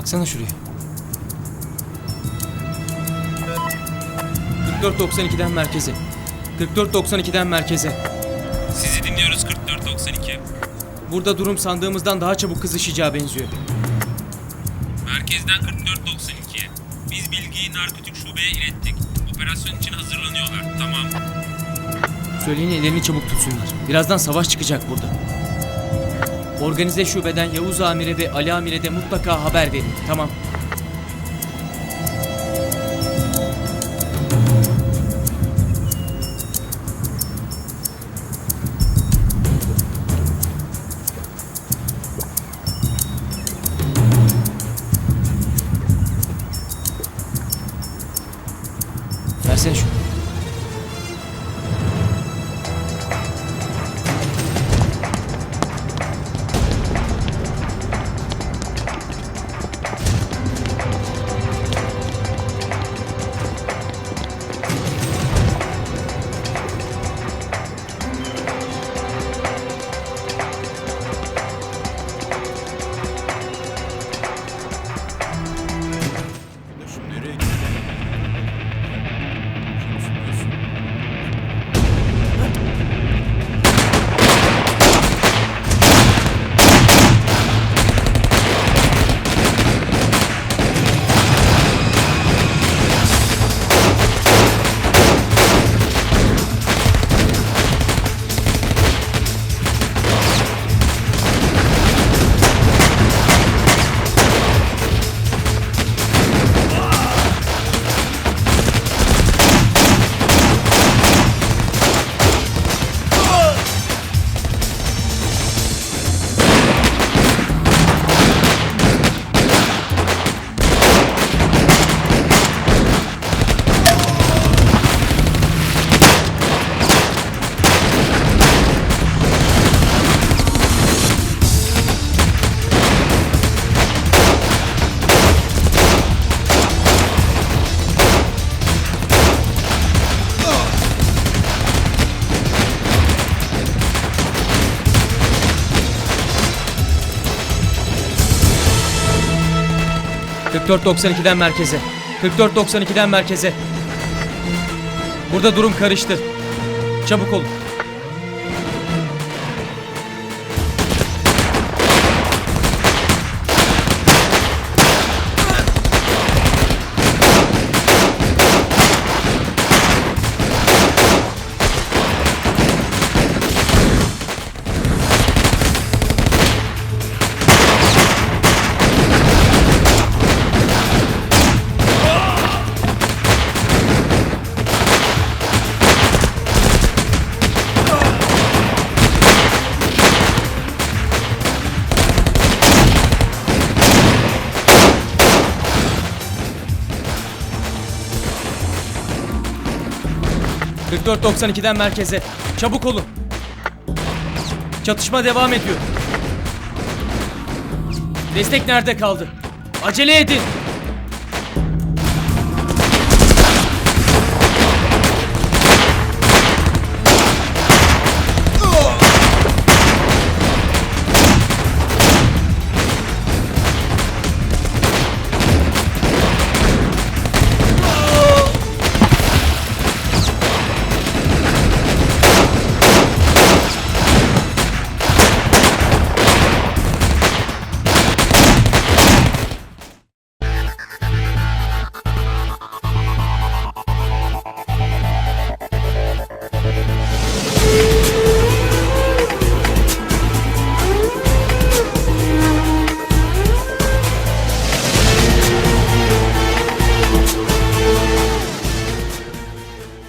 Baksana şuraya. 4492'den merkeze. 4492'den merkeze. Sizi dinliyoruz 4492. Burada durum sandığımızdan daha çabuk kızışacağı benziyor. Merkezden 4492'ye. Biz bilgiyi narkotik şubeye ilettik. Operasyon için hazırlanıyorlar. Tamam. Söyleyin ellerini çabuk tutsunlar. Birazdan savaş çıkacak burada. Organize şubeden Yavuz amire ve Ali amire de mutlaka haber verin. Tamam. Versene şunu. ...4492'den merkeze. 4492'den merkeze. Burada durum karıştı. Çabuk olun. ...4492'den merkeze. Çabuk olun. Çatışma devam ediyor. Destek nerede kaldı? Acele edin.